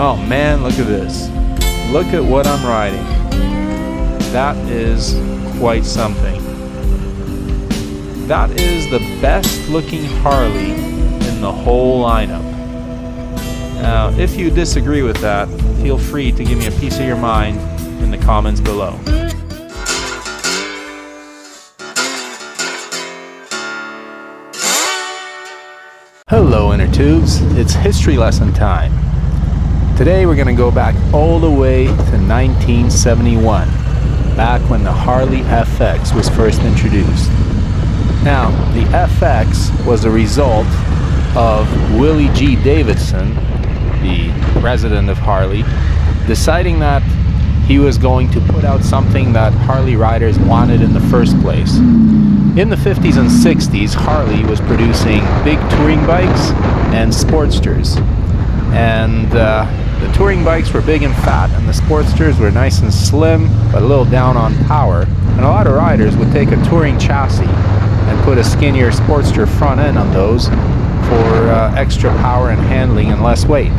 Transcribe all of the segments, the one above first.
Oh man, look at this. Look at what I'm riding. That is quite something. That is the best looking Harley in the whole lineup. Now, if you disagree with that, feel free to give me a piece of your mind in the comments below. Hello inner tubes, it's history lesson time. Today we're going to go back all the way to 1971, back when the Harley FX was first introduced. Now, the FX was a result of Willie G. Davidson, the president of Harley, deciding that he was going to put out something that Harley riders wanted in the first place. In the 50s and 60s, Harley was producing big touring bikes and Sportsters. And the touring bikes were big and fat, and the Sportsters were nice and slim, but a little down on power. And a lot of riders would take a touring chassis and put a skinnier Sportster front end on those for extra power and handling and less weight.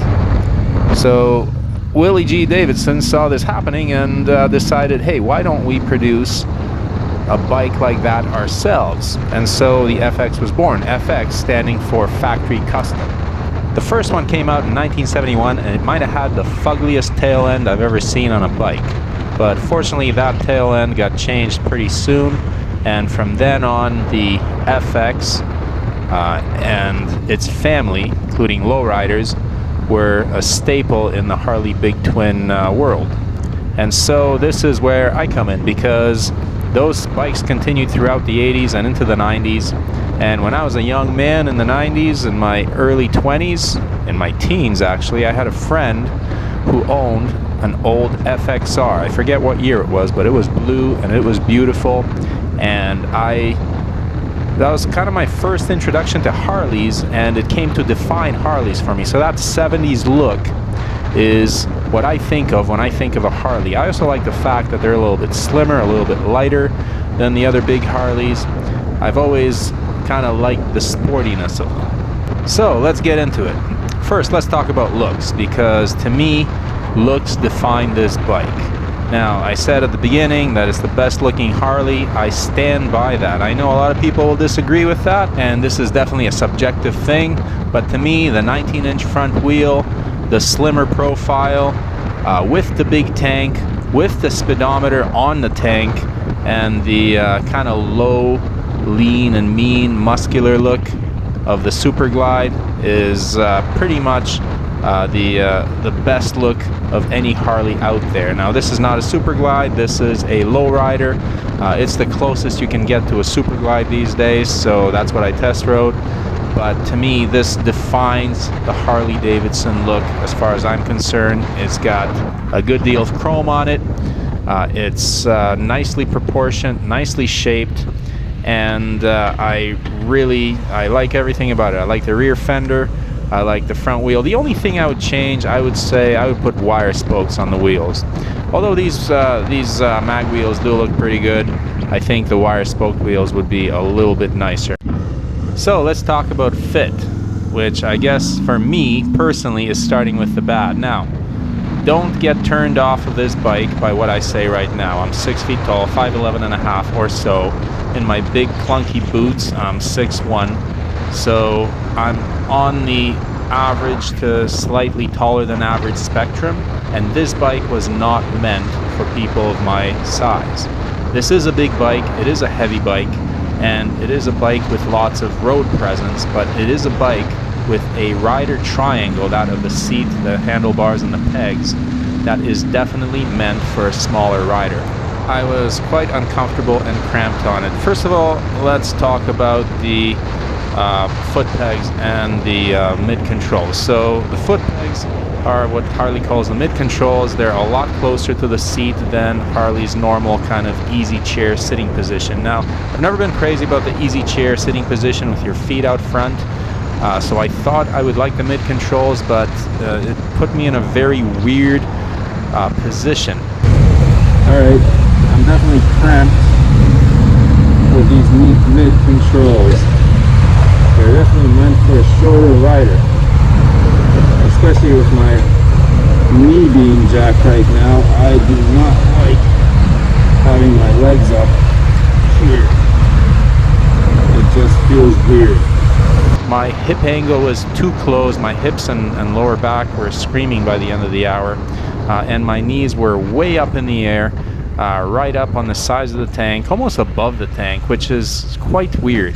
So Willie G. Davidson saw this happening and decided, hey, why don't we produce a bike like that ourselves? And so the FX was born. FX standing for Factory Custom. The first one came out in 1971, and it might have had the fuggliest tail end I've ever seen on a bike. But fortunately, that tail end got changed pretty soon, and from then on, the FX and its family, including lowriders, were a staple in the Harley Big Twin world. And so this is where I come in, because those bikes continued throughout the 80s and into the 90s. And when I was a young man in the 90s, in my early 20s, in my teens actually, I had a friend who owned an old FXR. I forget what year it was, but it was blue and it was beautiful. And that was kind of my first introduction to Harleys, and it came to define Harleys for me. So that 70s look is what I think of when I think of a Harley. I also like the fact that they're a little bit slimmer, a little bit lighter than the other big Harleys. I've always kind of liked the sportiness of them. So let's get into it. First, let's talk about looks, because to me, looks define this bike. Now, I said at the beginning that it's the best looking Harley. I stand by that. I know a lot of people will disagree with that, and this is definitely a subjective thing, but to me, the 19-inch front wheel, the slimmer profile, with the big tank, with the speedometer on the tank, and the kind of low, lean and mean muscular look of the Super Glide is pretty much the best look of any Harley out there. Now, this is not a Super Glide, this is a lowrider. It's the closest you can get to a Super Glide these days, so that's what I test rode. But to me, this defines the Harley Davidson look as far as I'm concerned. It's got a good deal of chrome on it. It's nicely proportioned, nicely shaped, and I like everything about it. I like the rear fender. I like the front wheel. The only thing I would change, I would say, I would put wire spokes on the wheels. Although these mag wheels do look pretty good, I think the wire spoked wheels would be a little bit nicer. So let's talk about fit, which I guess for me personally is starting with the bad. Now, don't get turned off of this bike by what I say right now. I'm 6 feet tall, 5'11 and a half or so. In my big clunky boots, I'm 6'1". So I'm on the average to slightly taller than average spectrum, and this bike was not meant for people of my size. This is a big bike, it is a heavy bike, and it is a bike with lots of road presence, but it is a bike with a rider triangle, that of the seat, the handlebars, and the pegs, that is definitely meant for a smaller rider. I was quite uncomfortable and cramped on it. First of all, let's talk about the foot pegs and the mid controls. So the foot pegs are what Harley calls the mid controls. They're a lot closer to the seat than Harley's normal kind of easy chair sitting position. Now, I've never been crazy about the easy chair sitting position with your feet out front, so I thought I would like the mid controls, but it put me in a very weird position. Alright, I'm definitely cramped with these mid controls. They're definitely meant for a shorter rider, especially with my knee being jacked right now. I do not like having my legs up here. It just feels weird. My hip angle was too close. My hips and lower back were screaming by the end of the hour, and my knees were way up in the air, right up on the sides of the tank, almost above the tank, which is quite weird.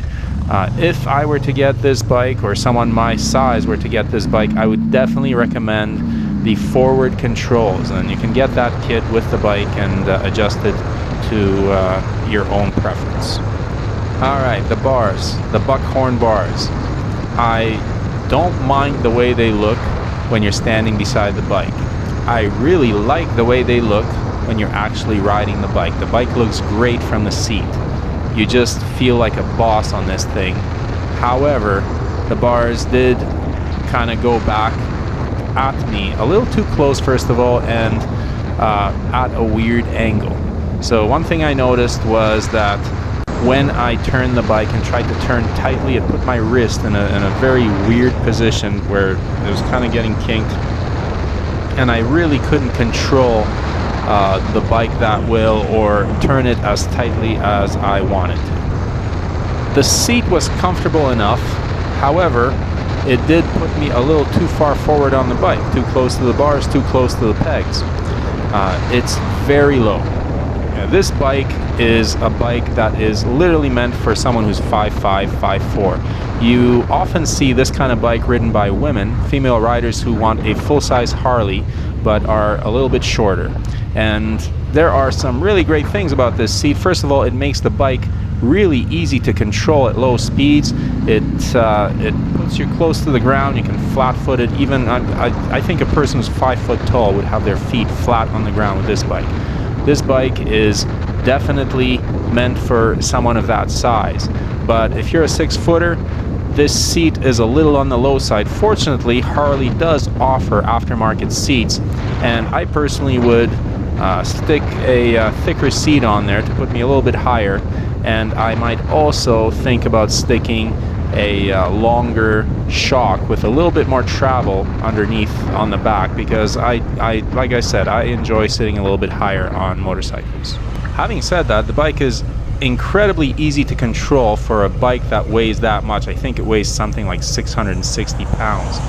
If I were to get this bike, or someone my size were to get this bike, I would definitely recommend the forward controls, and you can get that kit with the bike and adjust it to your own preference. Alright, the bars, the buckhorn bars. I don't mind the way they look when you're standing beside the bike. I really like the way they look when you're actually riding the bike. The bike looks great from the seat. You just feel like a boss on this thing. However, the bars did kind of go back at me a little too close, first of all, and at a weird angle. So one thing I noticed was that when I turned the bike and tried to turn tightly, it put my wrist in a very weird position where it was kind of getting kinked, and I really couldn't control the bike that well or turn it as tightly as I wanted to. The seat was comfortable enough, however, it did put me a little too far forward on the bike, too close to the bars, too close to the pegs. It's very low. This bike is a bike that is literally meant for someone who's 5'5", 5'4". You often see this kind of bike ridden by women, female riders who want a full-size Harley but are a little bit shorter. And there are some really great things about this seat. First of all, it makes the bike really easy to control at low speeds. It puts you close to the ground. You can flat-foot it. Even I think a person who's 5 foot tall would have their feet flat on the ground with this bike. This bike is definitely meant for someone of that size. But if you're a 6-footer, this seat is a little on the low side. Fortunately, Harley does offer aftermarket seats, and I personally would stick a thicker seat on there to put me a little bit higher, and I might also think about sticking a longer shock with a little bit more travel underneath on the back, because I like I said, I enjoy sitting a little bit higher on motorcycles. Having said that, the bike is incredibly easy to control for a bike that weighs that much. I think it weighs something like 660 pounds,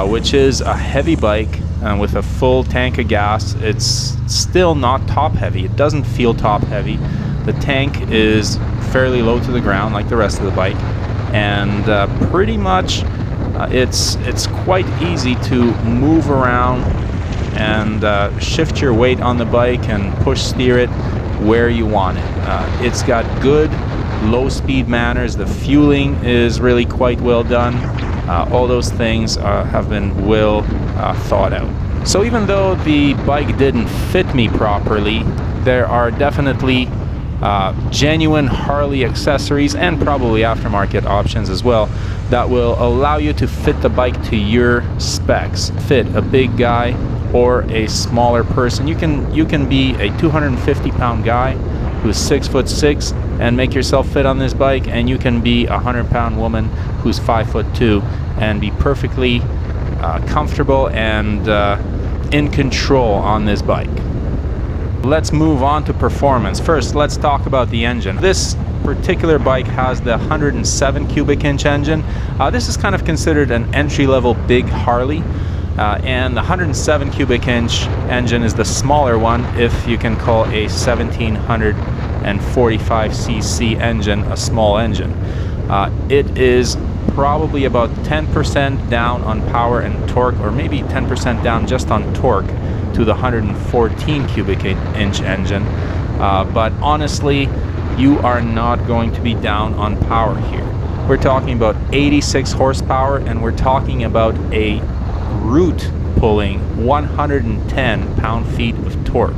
which is a heavy bike. With a full tank of gas, it's still not top heavy. It doesn't feel top heavy. The tank is fairly low to the ground like the rest of the bike, and pretty much it's quite easy to move around and shift your weight on the bike and push steer it where you want it. It's got good low speed manners. The fueling is really quite well done. All those things have been well thought out. So even though the bike didn't fit me properly, there are definitely genuine Harley accessories and probably aftermarket options as well that will allow you to fit the bike to your specs. Fit a big guy or a smaller person. You can be a 250-pound guy who's 6'6" and make yourself fit on this bike, and you can be a 100-pound woman who's 5'2" and be perfectly comfortable and in control on this bike. Let's move on to performance. First, let's talk about the engine. This particular bike has the 107 cubic inch engine. This is kind of considered an entry-level big Harley. And the 107 cubic inch engine is the smaller one, if you can call a 1745cc engine a small engine. It is probably about 10% down on power and torque, or maybe 10% down just on torque to the 114 cubic inch engine. But honestly, you are not going to be down on power here. We're talking about 86 horsepower, and we're talking about a root pulling 110 pound-feet of torque.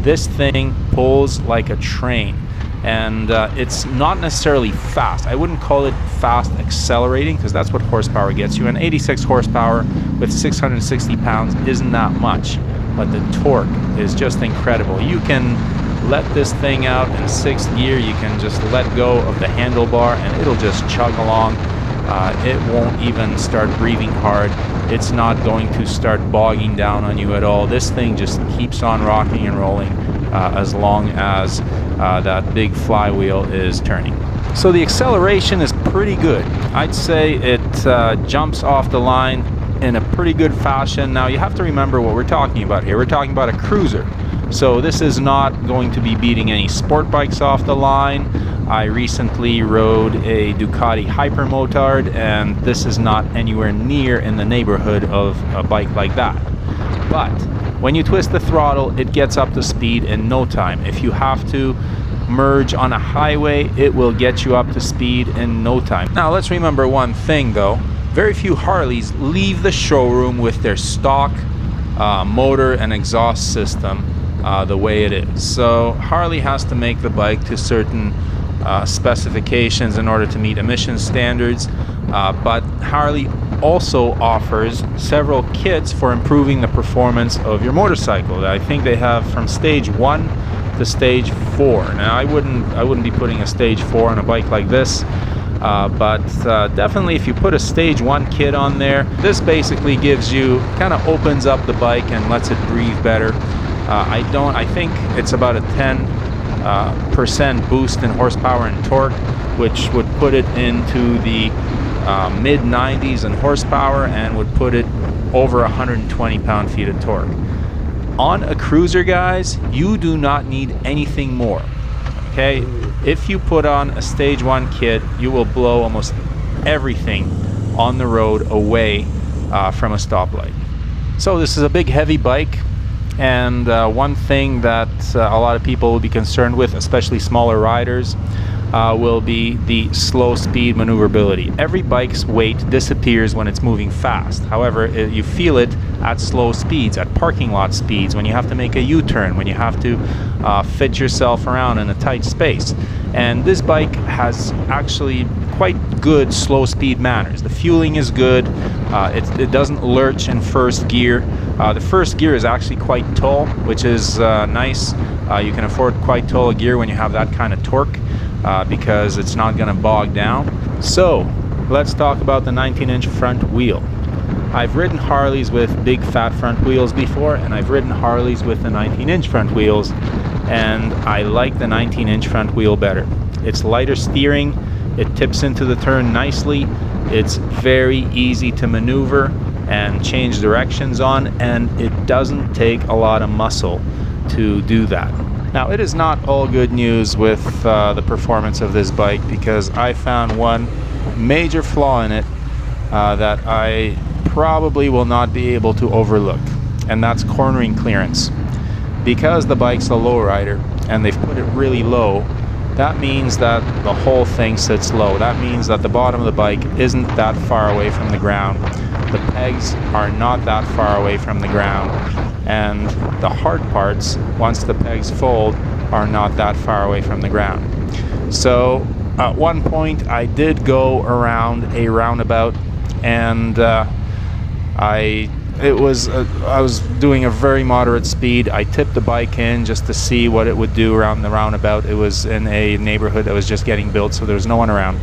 This thing pulls like a train, and it's not necessarily fast. I wouldn't call it fast accelerating, because that's what horsepower gets you, and 86 horsepower with 660 pounds isn't that much, but the torque is just incredible. You can let this thing out in 6th gear, you can just let go of the handlebar and it'll just chug along It won't even start breathing hard. It's not going to start bogging down on you at all. This thing just keeps on rocking and rolling as long as that big flywheel is turning. So the acceleration is pretty good. I'd say it jumps off the line in a pretty good fashion. Now you have to remember what we're talking about here. We're talking about a cruiser. So this is not going to be beating any sport bikes off the line. I recently rode a Ducati Hypermotard, and this is not anywhere near in the neighborhood of a bike like that. But when you twist the throttle, it gets up to speed in no time. If you have to merge on a highway, it will get you up to speed in no time. Now let's remember one thing though. Very few Harleys leave the showroom with their stock motor and exhaust system the way it is. So Harley has to make the bike to certain specifications in order to meet emission standards, but Harley also offers several kits for improving the performance of your motorcycle. I think they have from stage 1 to stage 4. Now I wouldn't be putting a stage 4 on a bike like this, but definitely if you put a stage 1 kit on there, this basically gives you, kind of opens up the bike and lets it breathe better. I think it's about a 10% boost in horsepower and torque, which would put it into the mid 90s in horsepower and would put it over 120 pound-feet of torque. On a cruiser, guys, you do not need anything more. Okay, if you put on a stage 1 kit, you will blow almost everything on the road away from a stoplight. So this is a big heavy bike, and one thing that a lot of people will be concerned with, especially smaller riders, will be the slow speed maneuverability. Every bike's weight disappears when it's moving fast. However, you feel it at slow speeds, at parking lot speeds, when you have to make a U-turn, when you have to fit yourself around in a tight space. And this bike has actually quite good slow speed manners. The fueling is good. It doesn't lurch in first gear. The first gear is actually quite tall, which is nice. You can afford quite tall a gear when you have that kind of torque, because it's not going to bog down. So let's talk about the 19-inch front wheel. I've ridden Harleys with big fat front wheels before, and I've ridden Harleys with the 19-inch front wheels, and I like the 19-inch front wheel better. It's lighter steering, it tips into the turn nicely, it's very easy to maneuver and change directions on, and it doesn't take a lot of muscle to do that. Now, it is not all good news with the performance of this bike, because I found one major flaw in it that I probably will not be able to overlook, and that's cornering clearance. Because the bike's a lowrider and they've put it really low, that means that the whole thing sits low. That means that the bottom of the bike isn't that far away from the ground. The pegs are not that far away from the ground, and the hard parts, once the pegs fold, are not that far away from the ground. So at one point I did go around a roundabout, and I was doing a very moderate speed. I tipped the bike in just to see what it would do around the roundabout. It was in a neighborhood that was just getting built, so there was no one around.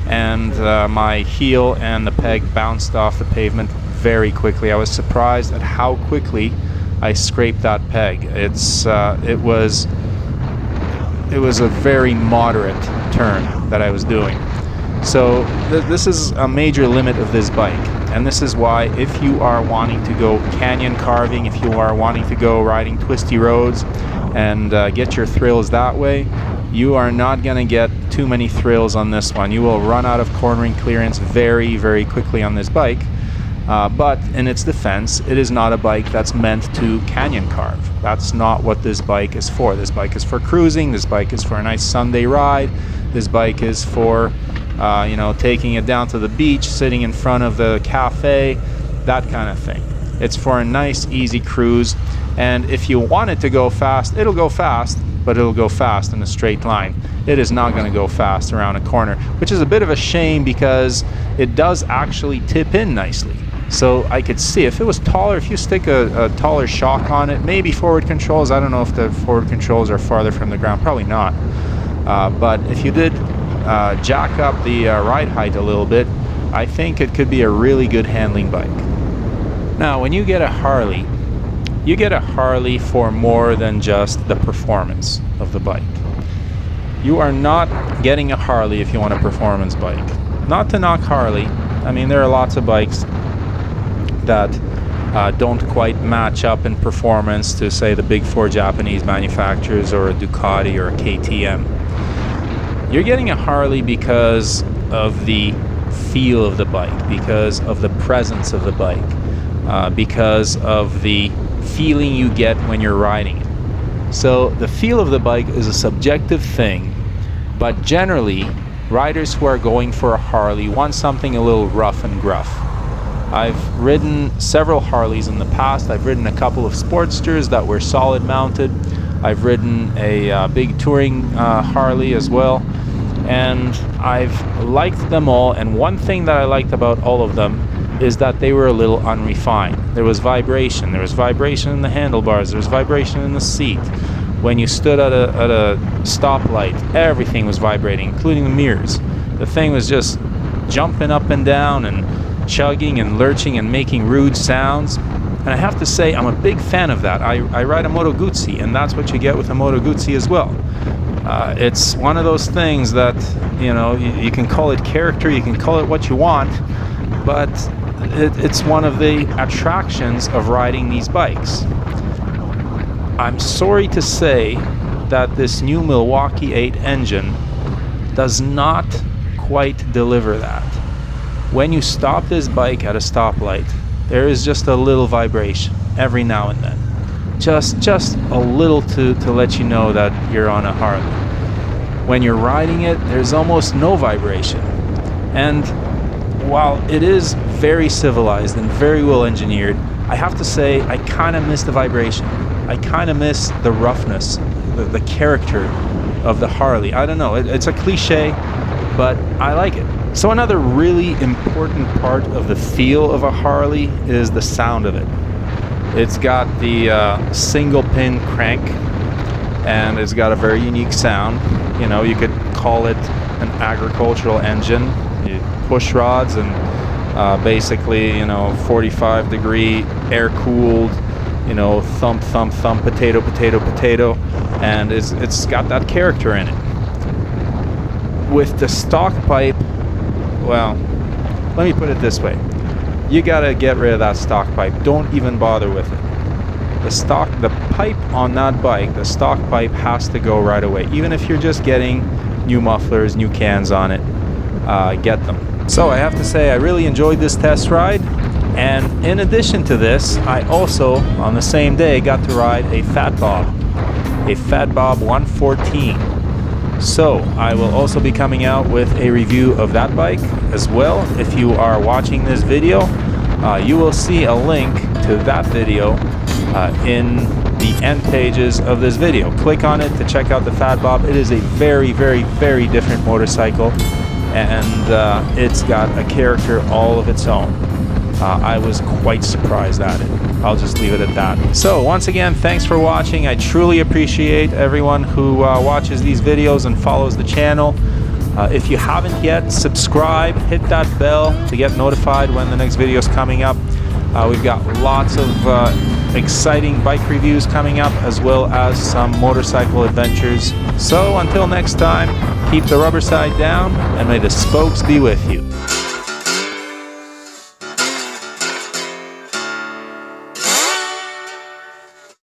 And my heel and the peg bounced off the pavement very quickly. I was surprised at how quickly I scraped that peg. It was a very moderate turn that I was doing. So this is a major limit of this bike, and this is why, if you are wanting to go canyon carving, if you are wanting to go riding twisty roads and get your thrills that way, you are not going to get too many thrills on this one. You will run out of cornering clearance very, very quickly on this bike. But in its defense, it is not a bike that's meant to canyon carve. That's not what this bike is for. This bike is for cruising. This bike is for a nice Sunday ride. This bike is for taking it down to the beach, sitting in front of the cafe, that kind of thing. It's for a nice, easy cruise. And if you want it to go fast, it'll go fast, but it'll go fast in a straight line. It is not going to go fast around a corner, which is a bit of a shame, because it does actually tip in nicely. So I could see if it was taller, if you stick a taller shock on it, maybe forward controls. I don't know if the forward controls are farther from the ground, probably not. But if you did jack up the ride height a little bit, I think it could be a really good handling bike. Now, when you get a Harley, you get a Harley for more than just the performance of the bike. You are not getting a Harley if you want a performance bike. Not to knock Harley. I mean, there are lots of bikes that don't quite match up in performance to, say, the big four Japanese manufacturers or a Ducati or a KTM. You're getting a Harley because of the feel of the bike, because of the presence of the bike, because of the feeling you get when you're riding it. So the feel of the bike is a subjective thing, but generally riders who are going for a Harley want something a little rough and gruff. I've ridden several Harleys in the past. I've ridden a couple of Sportsters that were solid mounted. I've ridden a big touring Harley as well, and I've liked them all. And one thing that I liked about all of them is that they were a little unrefined. There was vibration. There was vibration in the handlebars. There was vibration in the seat. When you stood at a stoplight, everything was vibrating, including the mirrors. The thing was just jumping up and down and chugging and lurching and making rude sounds. And I have to say, I'm a big fan of that. I ride a Moto Guzzi, and that's what you get with a Moto Guzzi as well. It's one of those things that, you know, you can call it character, you can call it what you want, but it's one of the attractions of riding these bikes. I'm sorry to say that this new Milwaukee 8 engine does not quite deliver that. When you stop this bike at a stoplight, there is just a little vibration every now and then. Just a little to let you know that you're on a Harley. When you're riding it, there's almost no vibration. And while it is very civilized and very well engineered, I have to say I kind of miss the vibration. I kind of miss the roughness, the character of the Harley. I don't know, it's a cliche, but I like it. So another really important part of the feel of a Harley is the sound of it. It's got the single pin crank, and it's got a very unique sound. You know, you could call it an agricultural engine. You push rods and basically, you know, 45-degree air cooled, you know, thump, thump, thump, potato, potato, potato, and it's got that character in it. With the stock pipe, well, let me put it this way. You gotta get rid of that stock pipe. Don't even bother with it. The pipe on that bike, the stock pipe has to go right away. Even if you're just getting new mufflers, new cans on it, get them. So I have to say, I really enjoyed this test ride. And in addition to this, I also, on the same day, got to ride a Fat Bob 114. So I will also be coming out with a review of that bike as well. If you are watching this video, you will see a link to that video in the end pages of this video. Click on it to check out the Fat Bob. It is a very, very, very different motorcycle, and it's got a character all of its own. I was quite surprised at it. I'll just leave it at that. So once again, thanks for watching. I truly appreciate everyone who watches these videos and follows the channel. If you haven't yet, subscribe, hit that bell to get notified when the next video is coming up. We've got lots of exciting bike reviews coming up, as well as some motorcycle adventures. So until next time, keep the rubber side down, and may the spokes be with you.